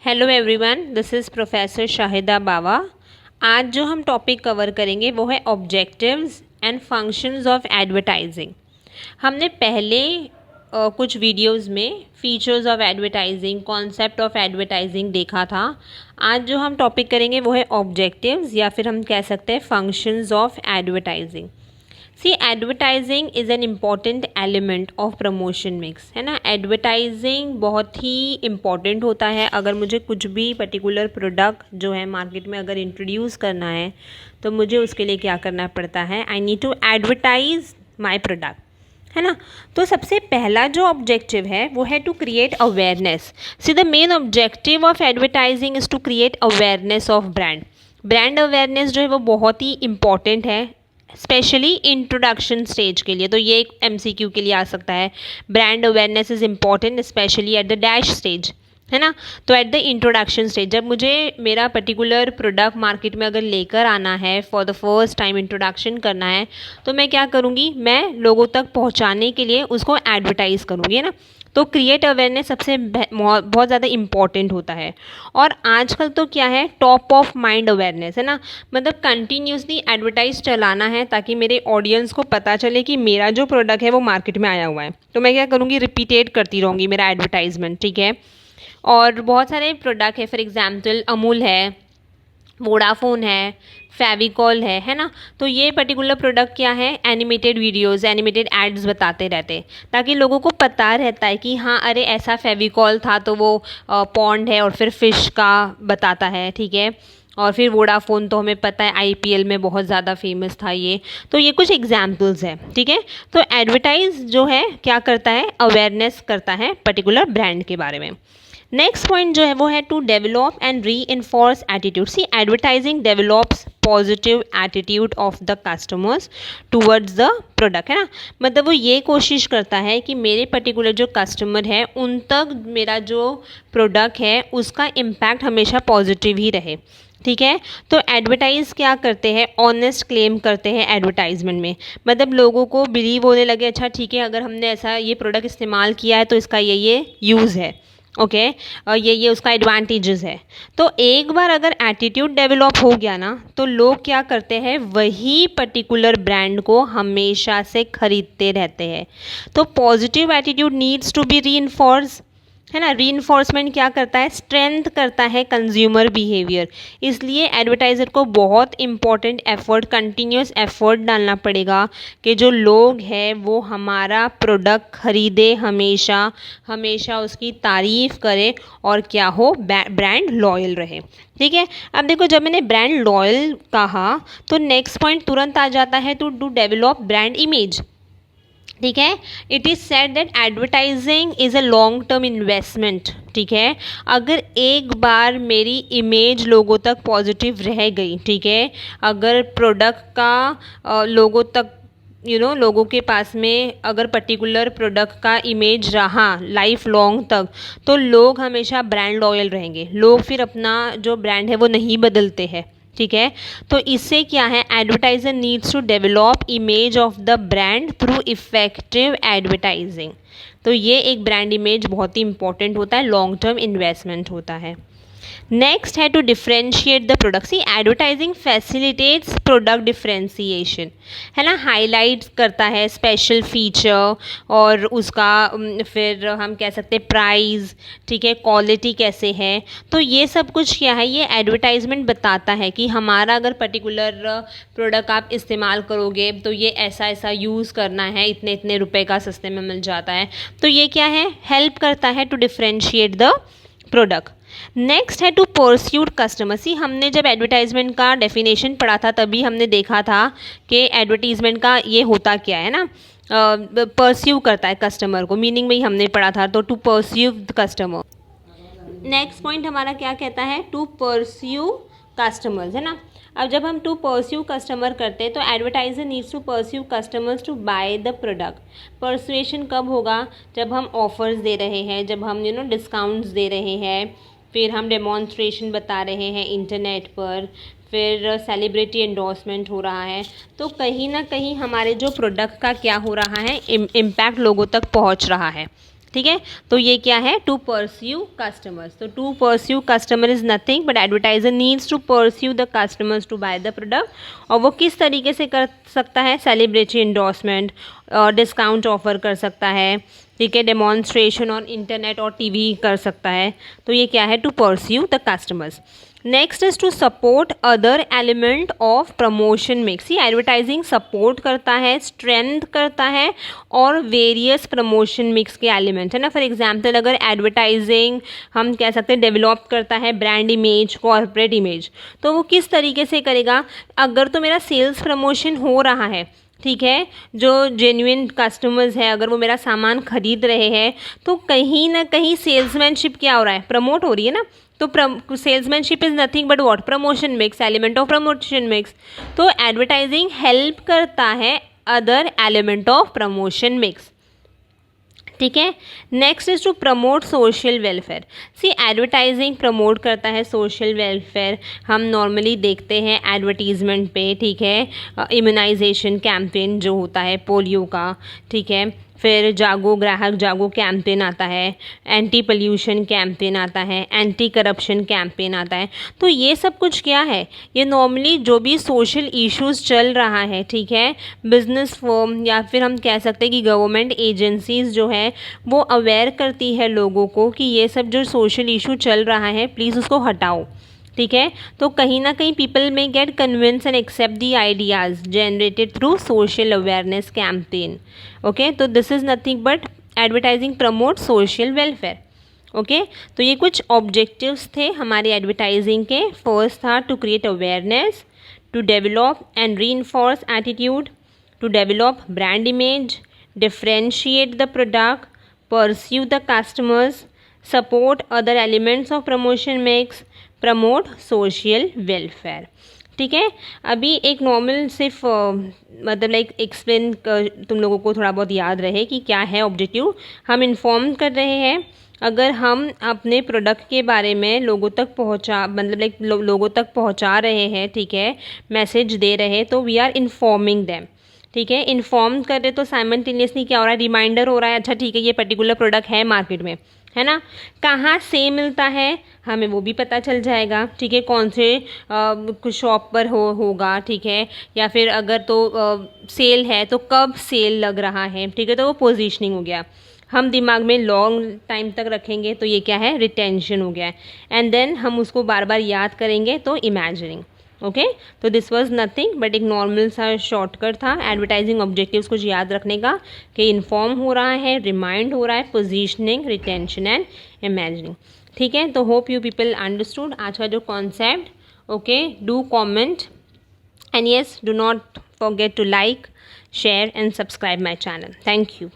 Hello everyone, this is professor Shahida Bawa. आज जो हम टॉपिक कवर करेंगे वो है objectives and functions of advertising. हमने पहले कुछ वीडियोस में features of advertising, concept of advertising देखा था। आज जो हम टॉपिक करेंगे वो है ऑब्जेक्टिव्स या फिर हम कह सकते हैं functions of advertising. See advertising is an important element of promotion mix, है ना। एडवर्टाइजिंग बहुत ही इम्पॉर्टेंट होता है। अगर मुझे कुछ भी पर्टिकुलर प्रोडक्ट जो है मार्केट में अगर इंट्रोड्यूस करना है तो मुझे उसके लिए क्या करना पड़ता है, I need to advertise my product, है ना। तो सबसे पहला जो ऑब्जेक्टिव है वो है to create awareness. See the main objective of advertising is to create awareness of brand. Brand awareness जो है वो बहुत ही इंपॉर्टेंट है, स्पेशली इंट्रोडक्शन स्टेज के लिए। तो ये एक MCQ के लिए आ सकता है। Brand awareness is important specially at the dash stage, है ना। तो एट द इंट्रोडक्शन स्टेज, जब मुझे मेरा पर्टिकुलर प्रोडक्ट मार्केट में अगर लेकर आना है, for the first time introduction करना है, तो मैं क्या करूँगी, मैं लोगों तक पहुँचाने के लिए उसको एडवर्टाइज़ करूँगी, है ना। तो क्रिएट अवेयरनेस सबसे बहुत ज़्यादा इम्पॉर्टेंट होता है। और आजकल तो क्या है, टॉप ऑफ माइंड अवेयरनेस, है ना। मतलब कंटिन्यूसली एडवर्टाइज चलाना है ताकि मेरे ऑडियंस को पता चले कि मेरा जो प्रोडक्ट है वो मार्केट में आया हुआ है। तो मैं क्या करूँगी, रिपीटेट करती रहूँगी मेरा एडवर्टाइजमेंट, ठीक है। और बहुत सारे प्रोडक्ट है, फॉर एग्जाम्पल अमूल है, वोडाफोन है, फेविकॉल है ना। तो ये पर्टिकुलर प्रोडक्ट क्या है, एनिमेटेड वीडियोस, एनिमेटेड एड्स बताते रहते, ताकि लोगों को पता रहता है कि हाँ अरे ऐसा फेविकॉल था तो वो पॉन्ड है, और फिर फिश का बताता है, ठीक है। और फिर वोडाफोन तो हमें पता है IPL में बहुत ज़्यादा फेमस था ये। तो ये कुछ एग्जाम्पल्स हैं, ठीक है। तो एडवर्टाइज जो है क्या करता है, अवेयरनेस करता है पर्टिकुलर ब्रांड के बारे में। नेक्स्ट पॉइंट जो है वो है to develop and reinforce attitude. See advertising develops positive attitude of the customers towards the product, है ना। मतलब वो ये कोशिश करता है कि मेरे पर्टिकुलर जो कस्टमर है उन तक मेरा जो प्रोडक्ट है उसका इम्पैक्ट हमेशा पॉजिटिव ही रहे, ठीक है। तो एडवर्टाइज़ क्या करते हैं, ऑनेस्ट क्लेम करते हैं एडवर्टाइजमेंट में। मतलब लोगों को बिलीव होने लगे, अच्छा ठीक है अगर हमने ऐसा ये प्रोडक्ट इस्तेमाल किया है तो इसका ये यूज़ है, ओके, और ये उसका एडवांटेजेस है। तो एक बार अगर एटीट्यूड डेवलप हो गया ना, तो लोग क्या करते हैं, वही पर्टिकुलर ब्रांड को हमेशा से खरीदते रहते हैं। तो positive attitude needs to be reinforce, है ना। रीइंफोर्समेंट क्या करता है, स्ट्रेंथ करता है कंज्यूमर बिहेवियर। इसलिए एडवर्टाइज़र को बहुत इंपॉर्टेंट एफर्ट, कंटिन्यूस एफर्ट डालना पड़ेगा कि जो लोग हैं वो हमारा प्रोडक्ट खरीदे, हमेशा हमेशा उसकी तारीफ़ करें और क्या हो, ब्रांड लॉयल रहे, ठीक है। अब देखो, जब मैंने ब्रांड लॉयल कहा तो नेक्स्ट पॉइंट तुरंत आ जाता है टू डेवलप ब्रांड इमेज, ठीक है। It is said that advertising is a long term investment, ठीक है। अगर एक बार मेरी इमेज लोगों तक पॉजिटिव रह गई, ठीक है, अगर प्रोडक्ट का लोगों तक लोगों के पास में अगर पर्टिकुलर प्रोडक्ट का इमेज रहा लाइफ लॉन्ग तक, तो लोग हमेशा ब्रांड लॉयल रहेंगे। लोग फिर अपना जो ब्रांड है वो नहीं बदलते हैं, ठीक है। तो इससे क्या है, advertiser needs to develop image of the brand through effective advertising. तो ये एक ब्रांड इमेज बहुत ही इंपॉर्टेंट होता है, लॉन्ग टर्म इन्वेस्टमेंट होता है। नेक्स्ट है to differentiate the product. See advertising facilitates product differentiation, है ना। हाईलाइट करता है स्पेशल फीचर और उसका फिर हम कह सकते हैं प्राइस, ठीक है, क्वालिटी कैसे है। तो ये सब कुछ क्या है, ये एडवर्टाइजमेंट बताता है कि हमारा अगर पर्टिकुलर प्रोडक्ट आप इस्तेमाल करोगे तो ये ऐसा ऐसा यूज़ करना है, इतने इतने रुपए का सस्ते में मिल जाता है। तो ये क्या है, हेल्प करता है to differentiate the product. Next है टू परस्यूड कस्टमर। सी हमने जब एडवर्टाइजमेंट का डेफिनेशन पढ़ा था तभी हमने देखा था कि एडवर्टीजमेंट का ये होता क्या है ना, परस्यू करता है कस्टमर को, मीनिंग में ही हमने पढ़ा था। तो to pursue the customer. Next point हमारा क्या कहता है, टू परस्यू कस्टमर्स, है ना। अब जब हम टू परस्यू कस्टमर करते हैं तो advertiser needs to persuade customers to buy the product. Persuasion कब होगा, जब हम ऑफर्स दे रहे हैं, जब हम डिस्काउंट्स दे रहे हैं, फिर हम डेमोन्स्ट्रेशन बता रहे हैं इंटरनेट पर, फिर सेलिब्रिटी एंडोर्समेंट हो रहा है। तो कहीं ना कहीं हमारे जो प्रोडक्ट का क्या हो रहा है, इम्पैक्ट लोगों तक पहुंच रहा है ठीक है। तो ये क्या है, टू परस्यू कस्टमर्स। तो to persuade customer is nothing but advertiser needs to pursue the customers to buy the product. और वो किस तरीके से कर सकता है, सेलिब्रिटी इंडोर्समेंट, डिस्काउंट ऑफर कर सकता है, ठीक है, डेमोन्स्ट्रेशन ऑन इंटरनेट और टीवी कर सकता है। तो ये क्या है, to pursue the customers. Next is to support other element of promotion mix. ये एडवर्टाइजिंग सपोर्ट करता है, स्ट्रेंथ करता है और वेरियस प्रमोशन मिक्स के एलिमेंट्स है ना। फॉर एग्जांपल अगर एडवर्टाइजिंग हम कह सकते हैं डेवलप करता है ब्रांड इमेज, कॉर्पोरेट इमेज, तो वो किस तरीके से करेगा। अगर तो मेरा सेल्स प्रमोशन हो रहा है, ठीक है, जो जेन्युइन कस्टमर्स है अगर वो मेरा सामान खरीद रहे हैं, तो कहीं ना कहीं सेल्समैनशिप क्या हो रहा है, प्रमोट हो रही है ना। तो salesmanship is nothing but what, promotion mix, element of promotion mix. तो एडवर्टाइजिंग हेल्प करता है other element of promotion mix, ठीक है। Next is to promote social welfare. See advertising promote करता है सोशल वेलफेयर। हम नॉर्मली देखते हैं एडवर्टीजमेंट पे, ठीक है, इम्यूनाइजेशन कैंपेन जो होता है पोलियो का, ठीक है, फिर जागो ग्राहक जागो कैंपेन आता है, एंटी पोल्यूशन कैंपेन आता है, एंटी करप्शन कैंपेन आता है। तो ये सब कुछ क्या है, ये नॉर्मली जो भी सोशल इश्यूज चल रहा है, ठीक है, बिजनेस फर्म या फिर हम कह सकते हैं कि गवर्नमेंट एजेंसीज जो है वो अवेयर करती है लोगों को कि ये सब जो सोशल इशू चल रहा है प्लीज़ उसको हटाओ, ठीक है। तो कहीं ना कहीं पीपल में get convince and accept the ideas generated through social awareness campaign. Okay, तो this is nothing but advertising promote social welfare. Okay, तो ये कुछ ऑब्जेक्टिव्स थे हमारे एडवर्टाइजिंग के। फर्स्ट था to create awareness, to develop and reinforce attitude, to develop brand image, differentiate the product, pursue the customers, support other elements of promotion mix, promote social welfare, ठीक है। अभी एक नॉर्मल सिर्फ मतलब लाइक एक्सप्लेन तुम लोगों को थोड़ा बहुत याद रहे कि क्या है ऑब्जेक्टिव। हम इन्फॉर्म कर रहे हैं, अगर हम अपने प्रोडक्ट के बारे में लोगों तक पहुंचा मतलब लाइक लोगों तक पहुंचा रहे हैं, ठीक है, मैसेज दे रहे हैं, तो वी आर इन्फॉर्मिंग देम, ठीक है। इन्फॉर्म कर रहे तो साइमल्टेनियसली क्या हो रहा है, रिमाइंडर हो रहा है, अच्छा ठीक है ये पर्टिकुलर प्रोडक्ट है मार्केट में, है ना, कहाँ से मिलता है हमें वो भी पता चल जाएगा, ठीक है, कौन से कुछ शॉप पर होगा, ठीक है, या फिर अगर तो सेल है तो कब सेल लग रहा है, ठीक है, तो वो पोजीशनिंग हो गया। हम दिमाग में लॉन्ग टाइम तक रखेंगे तो ये क्या है, रिटेंशन हो गया है। एंड देन हम उसको बार बार याद करेंगे तो इमेजिनिंग। ओके, तो दिस वाज नथिंग बट एक नॉर्मल सा शॉर्टकट था एडवर्टाइजिंग ऑब्जेक्टिव्स कुछ याद रखने का कि इन्फॉर्म हो रहा है, रिमाइंड हो रहा है, पोजीशनिंग, रिटेंशन एंड इमेजिनिंग, ठीक है। तो होप यू पीपल अंडरस्टूड आज का जो concept. Okay, do comment and yes do not forget to like, share and subscribe my channel. Thank you.